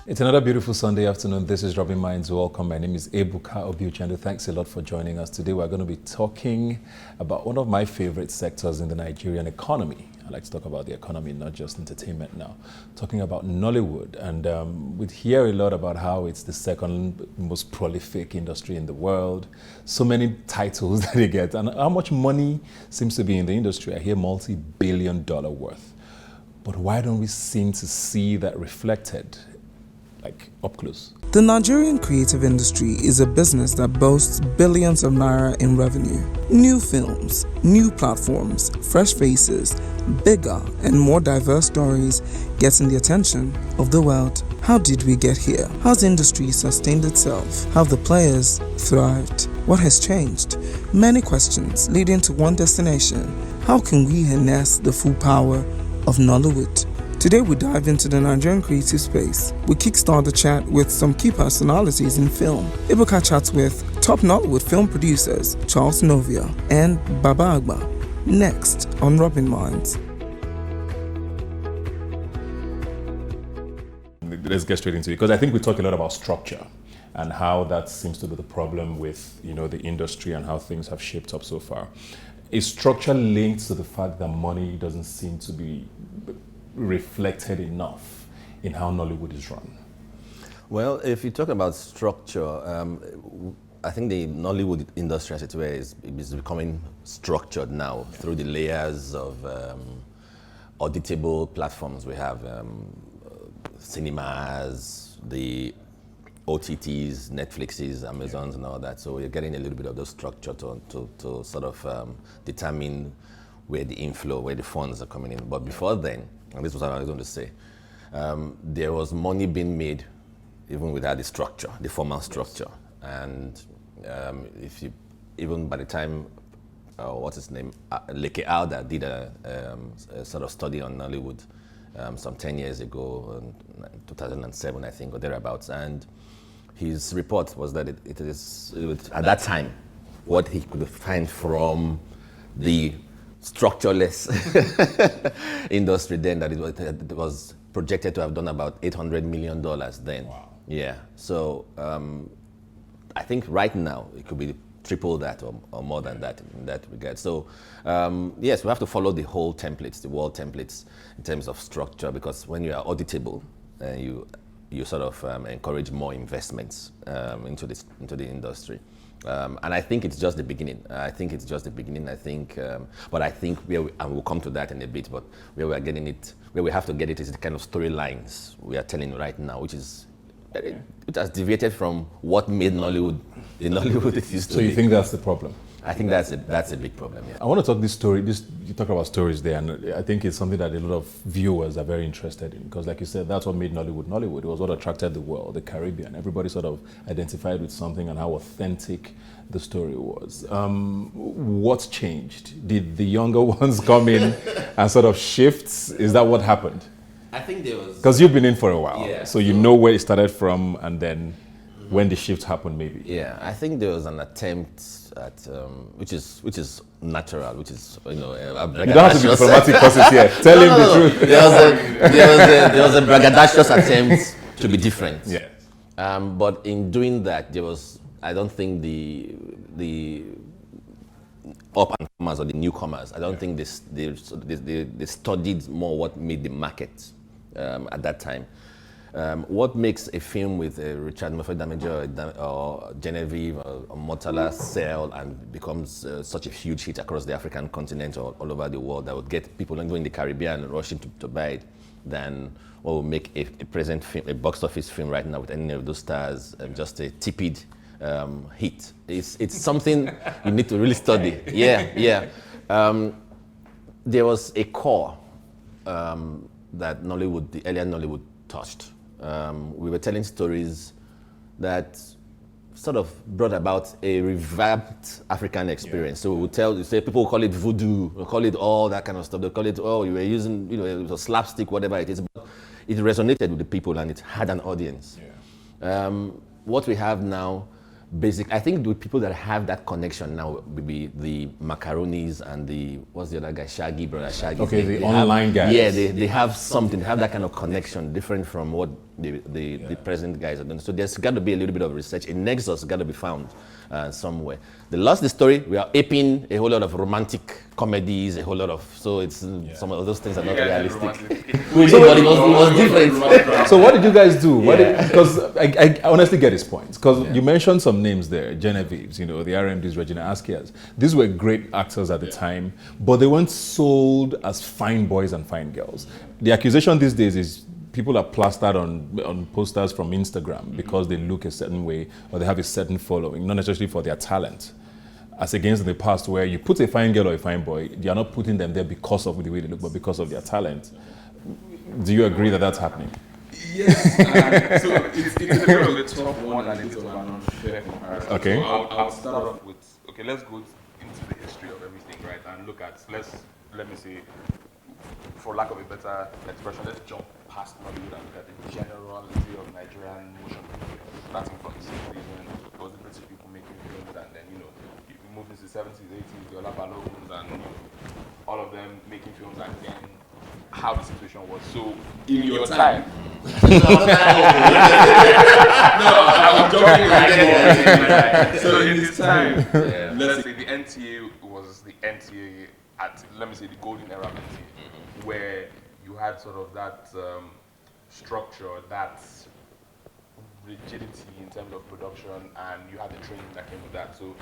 It's another beautiful Sunday afternoon. This is Rubbin Minds. Welcome. My name is Ebuka Obiuchendo. Thanks a lot for joining us. Today we're going to be talking about one of my favorite sectors in the Nigerian economy. I like to talk about the economy, not just entertainment now. Talking about Nollywood. And we hear a lot about how it's the second most prolific industry in the world. So many titles that they get and how much money seems to be in the industry. I hear multi-billion-dollar worth. But why don't we seem to see that reflected? Like up close. The Nigerian creative industry is a business that boasts billions of naira in revenue. New films, new platforms, fresh faces, bigger and more diverse stories getting the attention of the world. How did we get here? How's the industry sustained itself? How have the players thrived? What has changed? Many questions leading to one destination. How can we harness the full power of Nollywood? Today we dive into the Nigerian creative space. We kickstart the chat with some key personalities in film. Ebuka chats with top Nollywood film producers Charles Novia and Baba Agba. Next on Rubbin Minds. Let's get straight into it because I think we talk a lot about structure and how that seems to be the problem with the industry and how things have shaped up so far. Is structure linked to the fact that money doesn't seem to be reflected enough in how Nollywood is run? Well, if you talk about structure, I think the Nollywood industry, as it were, is becoming structured now through the layers of auditable platforms. We have cinemas, the OTTs, Netflixes, Amazons, and all that. So we're getting a little bit of the structure to sort of determine where the inflow, where the funds are coming in. But before then, and this was what I was going to say, there was money being made even without the structure, the formal structure. And if you, even by the time, what's his name, Leke Alda did a sort of study on Nollywood some 10 years ago, 2007 I think, or thereabouts, and his report was that it was at that time what he could find from the structureless industry then, that it was projected to have done about $800 million then. Wow. Yeah. So I think right now it could be triple that or more than that in that regard. So yes, we have to follow the whole templates, the world templates in terms of structure, because when you are auditable, you sort of encourage more investments into the industry. And I think it's just the beginning. I think, but I think and we'll come to that in a bit, but where we are getting it, where we have to get it is the kind of storylines we are telling right now, which has deviated from what made Nollywood the Nollywood it used to be. So you think that's the problem? I think that's a big problem, yeah. I want to talk this story, you talk about stories there, and I think it's something that a lot of viewers are very interested in, because like you said, that's what made Nollywood Nollywood. It was what attracted the world, the Caribbean. Everybody sort of identified with something and how authentic the story was. What's changed? Did the younger ones come in and sort of shift? Is that what happened? I think there was... Because you've been in for a while, yeah, so you know where it started from and then when the shift happened maybe. Yeah, I think there was an attempt at, which is natural, which is, you don't have to be diplomatic process here. Tell him the truth. There was a braggadocious attempt to be different. Yeah. But in doing that, I don't think the up and comers or the newcomers, I don't think they studied more what made the market at that time. What makes a film with Richard Mofe-Damijo or Genevieve or Murtala sell and becomes such a huge hit across the African continent or all over the world that would get people even in the Caribbean rushing to buy it than what will make a present film, a box office film right now with any of those stars, just a tepid hit. It's something you need to really study. Yeah. There was a core that Nollywood, the earlier Nollywood, touched. We were telling stories that sort of brought about a revamped African experience. So we would say people call it voodoo, we call it all that kind of stuff. They call it, you were using, it was slapstick, whatever it is. But it resonated with the people and it had an audience. Yeah. What we have now, I think the people that have that connection now will be the Macaronis and what's the other guy, Shaggy, brother Shaggy. Okay, the online guys. Yeah, they have something, they have that kind of connection, different from what the present guys are doing. So there's got to be a little bit of research. A nexus got to be found somewhere. The last the story, we are aping a whole lot of romantic comedies, a whole lot of, so it's some of those things are not realistic. We did, but it was different. So what did you guys do? Because I honestly get his points. Because you mentioned some names there, Genevieve's, the RMDs, Regina Askias. These were great actors at the time, but they weren't sold as fine boys and fine girls. The accusation these days is people are plastered on posters from Instagram because they look a certain way or they have a certain following, not necessarily for their talent. As against in the past where you put a fine girl or a fine boy, you're not putting them there because of the way they look, but because of their talent. Do you agree that that's happening? Yes, so it's a bit of a tough one and a bit of an unfair comparison. Okay. So I'll start off with, let's go into the history of everything, right? And look at, let me say, for lack of a better expression, let's jump past Nollywood and look at the generality of Nigerian motion pictures, starting from the 60s when it was the British people making films, and then, you moved into the 70s, 80s, the Ola Balogans, and all of them making films, and then how the situation was. So, in your time, I'm joking. So, in this time, let's say the NTA was the NTA at, let me say, the golden era of NTA, where you had sort of that structure, that rigidity in terms of production, and you had the training that came with that. So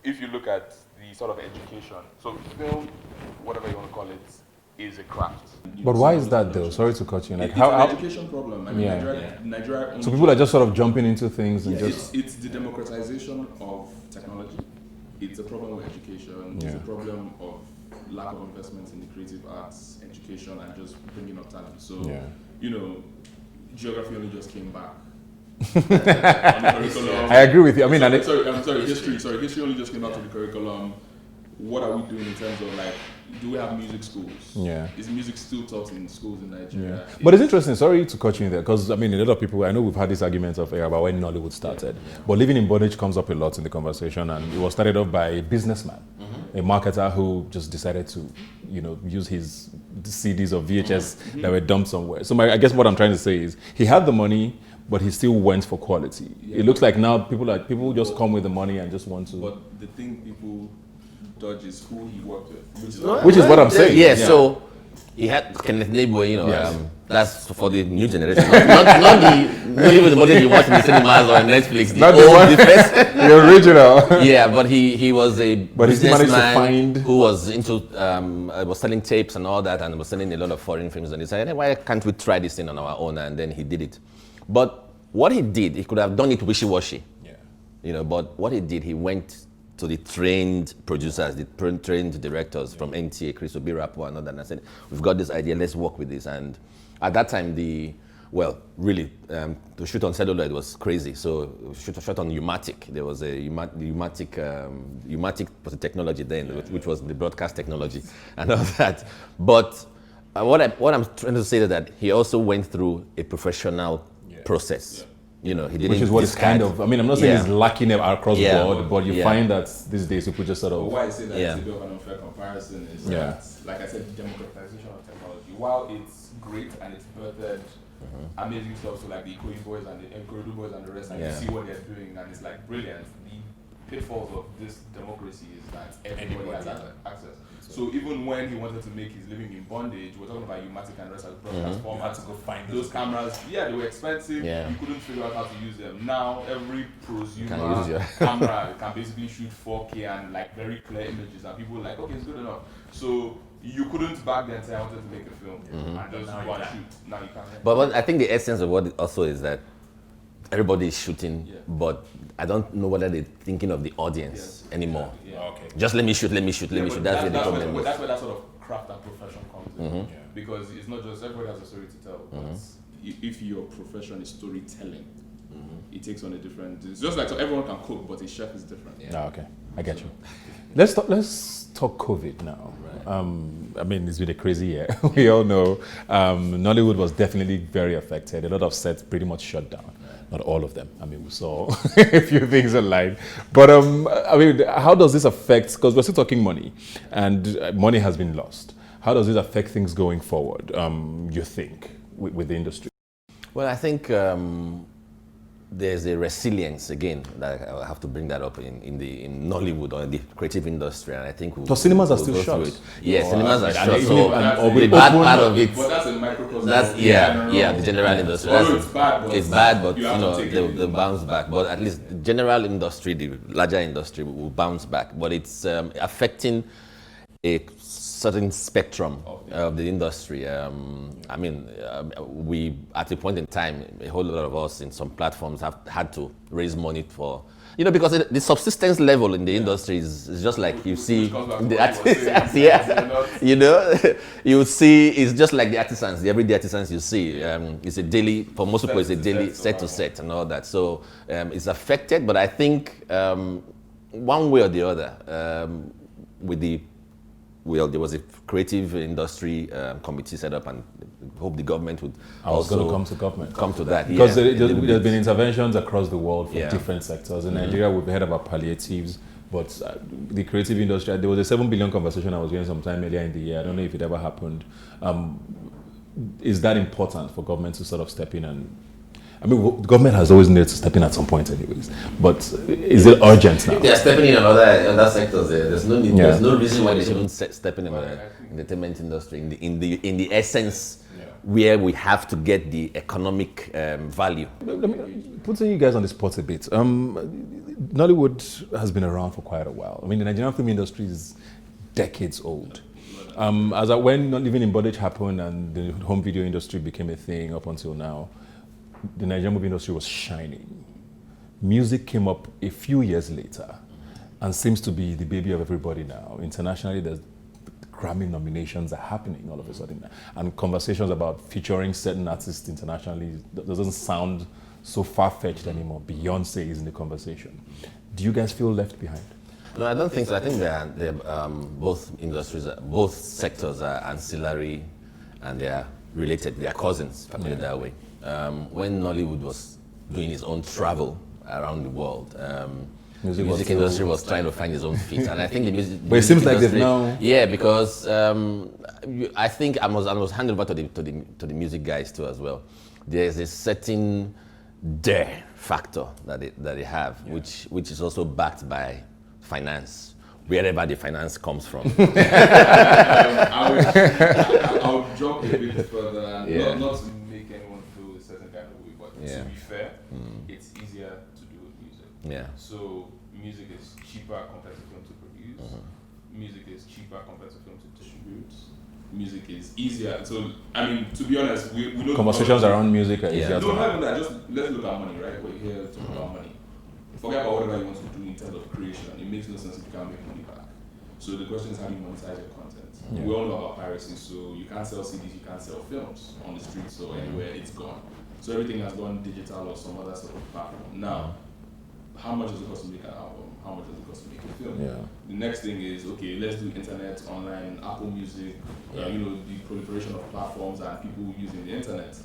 if you look at the sort of education, so film, whatever you want to call it, is a craft. But why is that though? Sorry to cut you. It's an education problem. I mean, Nigeria so people are just sort of jumping into things and it's the democratization of technology. It's a problem of education. It's a problem of lack of investment in the creative arts, education, and just bringing up talent. So, geography only just came back. I agree with you. I mean, history only just came back to the curriculum. What are we doing in terms of do we have music schools? Yeah. Is music still taught in schools in Nigeria? Yeah. But it's interesting, sorry to cut you in there, because I mean, a lot of people, I know we've had this argument about when Nollywood started, but living in bondage comes up a lot in the conversation, and it was started off by a businessman, a marketer who just decided to, use his CDs or VHS that were dumped somewhere. So I guess what I'm trying to say is, he had the money, but he still went for quality. Yeah. It looks like now people just come with the money and just want to. But the thing people dodge is who he worked with, which is what I'm saying. Yeah. So he had Kenneth Nebo, that's for the new generation, not even the model you watch in the cinemas or on Netflix. Not the one, the original. Yeah, but he was a businessman who was into was selling tapes and all that, and was selling a lot of foreign films. And he said, hey, why can't we try this thing on our own? And then he did it. But what he did, he could have done it wishy-washy. Yeah. But what he did, he went to the trained producers, the trained directors from NTA, Chris Obirapo and all that, and I said, we've got this idea, let's work with this. And at that time, to shoot on cellular, it was crazy. So shot on Umatic. There was a Umatic was a technology then, which was the broadcast technology and all that. But what I'm trying to say is that he also went through a professional process. He didn't. Which is what it's kind of. I mean, I'm not saying it's lacking across board, but you find that these days people just sort of. But why I say that it's a bit of an unfair comparison is that, like I said, the democratization of technology. While it's great and it's birthed amazing stuff, so like the Ikoyi boys and the Nkorodu boys and the rest, and you see what they're doing, and it's like brilliant. The pitfalls of this democracy is that everybody has access. So even when he wanted to make his living in bondage, we're talking about Umatic and the rest of the broadcast format to go find those cameras. Yeah, they were expensive. Yeah. You couldn't figure out how to use them. Now every prosumer camera can basically shoot 4K and very clear images, and people are like, okay, it's good enough. So you couldn't back then say I wanted to make a film and just go and shoot. Now you can. But I think the essence of what it also is that everybody is shooting, but I don't know whether they're thinking of the audience anymore. Okay. Just let me shoot. That's where the problem is. That's where that sort of craft and profession comes in. Because it's not just everybody has a story to tell. But if your profession is storytelling, it takes on a different. It's just like so everyone can cook, but a chef is different. Okay, I get you. Let's talk COVID now. Right. I mean, it's been a crazy year. We all know Nollywood was definitely very affected. A lot of sets pretty much shut down. Not all of them. I mean, we saw a few things online. But I mean, how does this affect, because we're still talking money, and money has been lost. How does this affect things going forward, you think, with the industry? Well, I think there's a resilience again that I have to bring that up in Nollywood or in the creative industry, and I think So cinemas are still go shut. through it. Yeah, cinemas are And shut. even So if- the bad part of it. But that's a microcosm. That's of the general industry. Although That's- it's bad, but you have to know take it. they'll bounce back. But at least the general industry, the larger industry, will bounce back. But it's affecting a certain spectrum of the industry. I mean, we at a point in time, a whole lot of us in some platforms have had to raise money for. Because the subsistence level in the industry is just like you see the artisans, you see it's just like the artisans, the everyday artisans you see. It's a daily, for most people, it's a daily set to set and all that. So it's affected, but I think one way or the other, there was a creative industry committee set up, and hope the government would also come to that. Because there's been interventions across the world for Yeah. different sectors. In Nigeria, we've heard about palliatives, but the creative industry, there was a 7 billion conversation I was doing sometime earlier in the year. I don't know if it ever happened. Is that important for government to sort of step in and... I mean, the government has always needed to step in at some point anyways, but is it urgent now? They are stepping in other sectors. There's no need. Yeah. There's no reason why they shouldn't step in the entertainment industry in the essence where we have to get the economic value. Let me putting you guys on the spot a bit. Nollywood has been around for quite a while. I mean, the Nigerian film industry is decades old. When Living in Bondage happened and the home video industry became a thing up until now, the Nigerian movie industry was shining. Music came up a few years later and seems to be the baby of everybody now. Internationally, the Grammy nominations are happening all of a sudden. And conversations about featuring certain artists internationally doesn't sound so far-fetched anymore. Beyonce is in the conversation. Do you guys feel left behind? No, I don't think so. I think they're both sectors are ancillary and they are related. They are cousins, if I put it that way. When Nollywood was doing its own travel around the world, the music industry was trying to find its own feet, and I think the music. But it seems like they've now. Yeah, because I think I was handed over to the music guys too as well. There's a certain dare factor that they have, which is also backed by finance, wherever the finance comes from. I'll drop a bit further, not to make anyone feel a certain kind of way, but to be fair, it's easier to do with music. Yeah. So music is cheaper compared to film to produce. Music is cheaper compared to film to distribute. Music is easier. So, I mean, to be honest, we don't... Conversations around music are easier to No, have. not just let's look at money, right? We're here to talk about money. Forget about whatever you want to do in terms of creation. It makes no sense if you can't make money back. So the question is how do you monetize your content? Yeah. We all know about piracy, so you can't sell CDs, you can't sell films on the streets or anywhere, it's gone. So everything has gone digital or some other sort of platform. Now, how much does it cost to make an album? How much does it cost to make a film? Yeah. The next thing is, okay, let's do internet, online, Apple Music, the proliferation of platforms and people using the internet.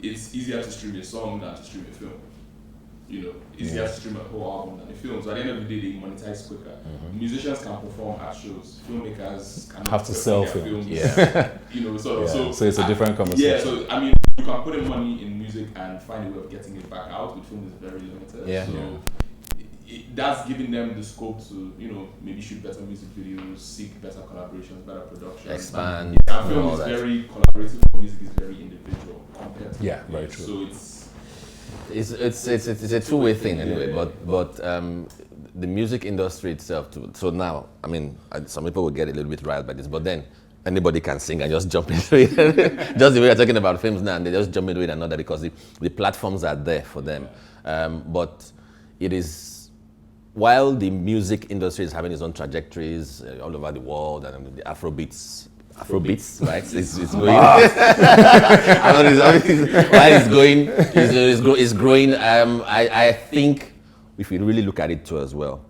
It's easier to stream a song than to stream a film. Easier to stream a whole album than a film. So at the end of the day, they monetize quicker. Musicians can perform at shows. Filmmakers can Have to sell films. So it's a different conversation. Yeah, so I mean, you can put in money in music and find a way of getting it back out. With film, is very limited. Yeah. So that's giving them the scope to, maybe shoot better music videos, seek better collaborations, better production. Expand. And film is very collaborative, but music is very individual compared to very true. So it's a two-way thing anyway, but the music industry itself too. So now, I mean, some people will get a little bit riled by this, but then anybody can sing and just jump into it. Just the way we're talking about films now, and they just jump into it and not that because the platforms are there for them. But it is, while the music industry is having its own trajectories all over the world, and the Afrobeats, right? It's going. It's growing. I think if we really look at it too as well,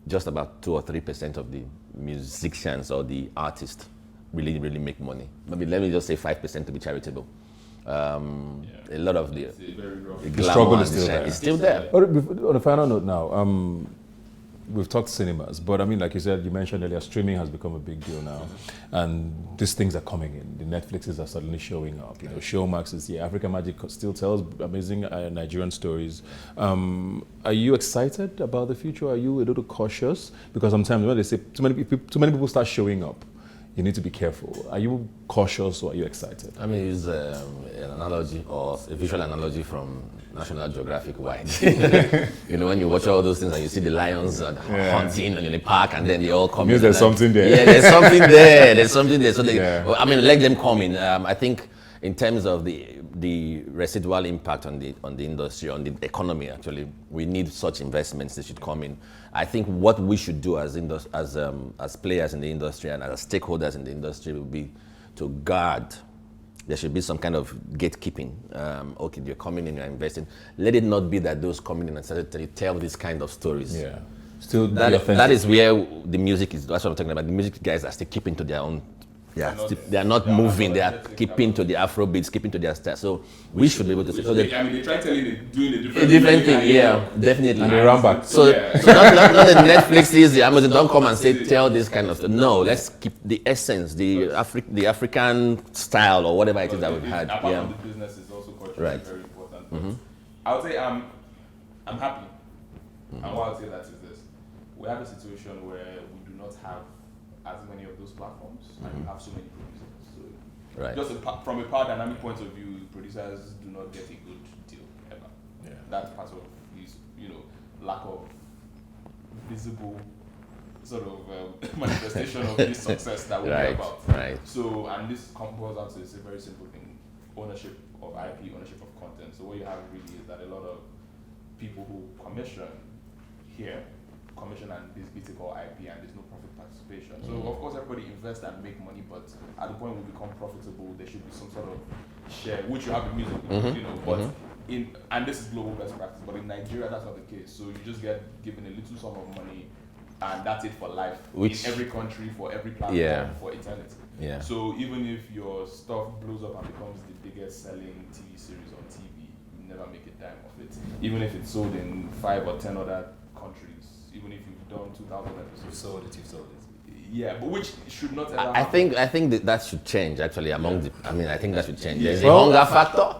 just about 2 or 3% of the musicians or the artists really make money. Maybe let me just say 5% to be charitable. A lot of the struggle is still there. It's still there. On a final note now, we've talked cinemas, but I mean, like you said, you mentioned earlier, streaming has become a big deal now, and these things are coming in. The Netflixes are suddenly showing up. You know, Showmax is here. African Magic still tells amazing Nigerian stories. Are you excited about the future? Are you a little cautious? Because sometimes when they say too many people start showing up, you need to be careful. Are you cautious or are you excited? I mean, use an analogy or a visual analogy from National Geographic Wide. You know, when you watch all those things and you see the lions hunting in the park and then they all come in. There's something there. Yeah, there's something there. There's something there. So Yeah. I mean, let them come in. I think in terms of the residual impact on the industry, on the economy, actually, we need such investments that should come in. I think what we should do as players in the industry and as stakeholders in the industry will be to guard. There should be some kind of gatekeeping. Okay, you're coming in, you're investing. Let it not be that those coming in and start to tell these kind of stories. Yeah. Still, that is where the music is. That's what I'm talking about. The music guys are still keeping to their own. Yeah, they are not moving. They are keeping to the Afro beats, keeping to their style. So we should be able to say. So they try telling it, doing a different thing. Yeah, definitely. And they run back. So not the Netflix, the Amazon. Don't come and say tell this kind of stuff. No, let's keep the essence, the African style or whatever it is that we've had. Apart from the business is also culturally very important. But I would say I'm happy. And what I would say that is this: we have a situation where we do not have as many of those platforms, and you have so many producers. So just from a power dynamic point of view, producers do not get a good deal ever. Yeah. That's part of this, lack of visible sort of manifestation of this success that we hear about. Right. So, and this boils down to it's a very simple thing: ownership of IP, ownership of content. So what you have really is that a lot of people who commission and this bit called IP, and there's no profit participation. So of course everybody invests and make money, but at the point we become profitable, there should be some sort of share, which you have in music, but and this is global best practice, but in Nigeria that's not the case. So you just get given a little sum of money and that's it for life. In every country, for every platform, for eternity. Yeah. So even if your stuff blows up and becomes the biggest selling TV series on TV, you never make a dime of it. Even if it's sold in 5 or 10 other countries, even if you've done 2,000 episodes. You've sold it. Yeah, but which should not ever happen. I think that should change actually among the. I mean, I think that should change. There's a hunger factor.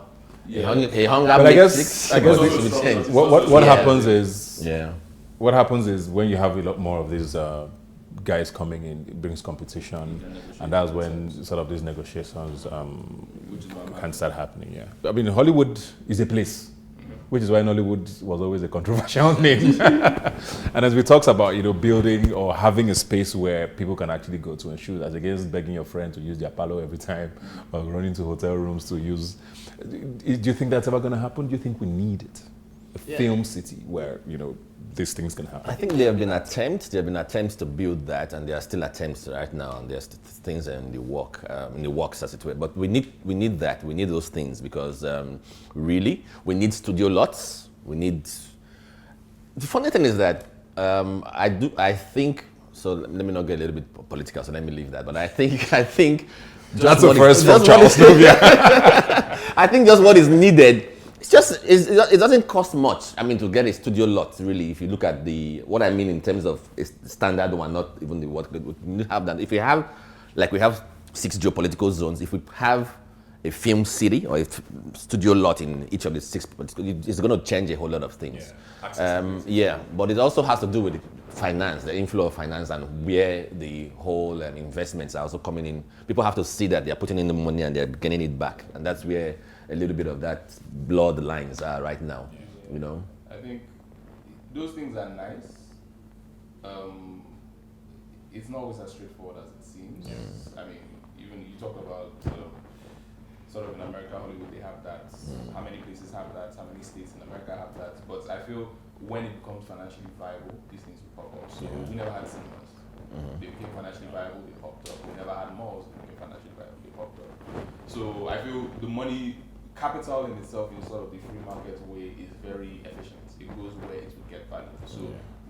A hunger. But I guess this should change. What happens is what happens is when you have a lot more of these guys coming in, it brings competition, and that's when sort of these negotiations can start happening. Yeah, I mean, Hollywood is a place. Which is why Nollywood was always a controversial name. And as we talked about, building or having a space where people can actually go to and shoot, as against begging your friend to use their palo every time or running to hotel rooms to use. Do you think that's ever going to happen? Do you think we need it? A film city where, these things can happen? I think there have been attempts to build that, and there are still attempts right now, and there's things in the works as it were. But we need that. We need those things because really we need studio lots. We need. The funny thing is that I think. So let me not get a little bit political. So let me leave that. But I think. That's the first from Charles Novia. I think just what is needed. It doesn't cost much. I mean, to get a studio lot, really, if you look at what I mean in terms of a standard one, not even the what we have that. If we have, like we have 6 geopolitical zones, if we have a film city or a studio lot in each of the 6, it's going to change a whole lot of things. But it also has to do with finance, the inflow of finance, and where the whole investments are also coming in. People have to see that they're putting in the money and they're getting it back, and that's where a little bit of that blurred lines are right now. I think those things are nice. It's not always as straightforward as it seems. I mean, even you talk about sort of in America, Hollywood, they have that. How many places have that? How many states in America have that? But I feel when it becomes financially viable, these things will pop up. So we never had cinemas. They became financially viable, they popped up. We never had malls, they became financially viable, they popped up. So I feel the money, capital in itself in sort of the free market way is very efficient. It goes where it will get value. So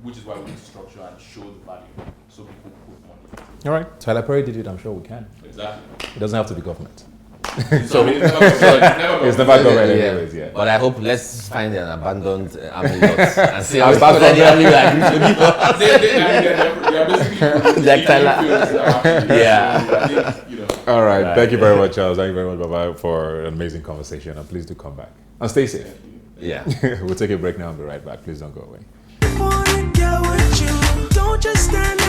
which is why we need to structure and show the value so people put money into it. All right. Tyler Perry did it, I'm sure we can. Exactly. It doesn't have to be government. So It's never covered anyways, yeah. But I hope let's find an abandoned army lot and see how any army will agree to give us. They're basically Like Tyler. All right. Thank you very much, Charles. Thank you very much, Baba, for an amazing conversation. And please do come back. And stay safe. Yeah. We'll take a break now and be right back. Please don't go away. Wanna get with you. Don't just stand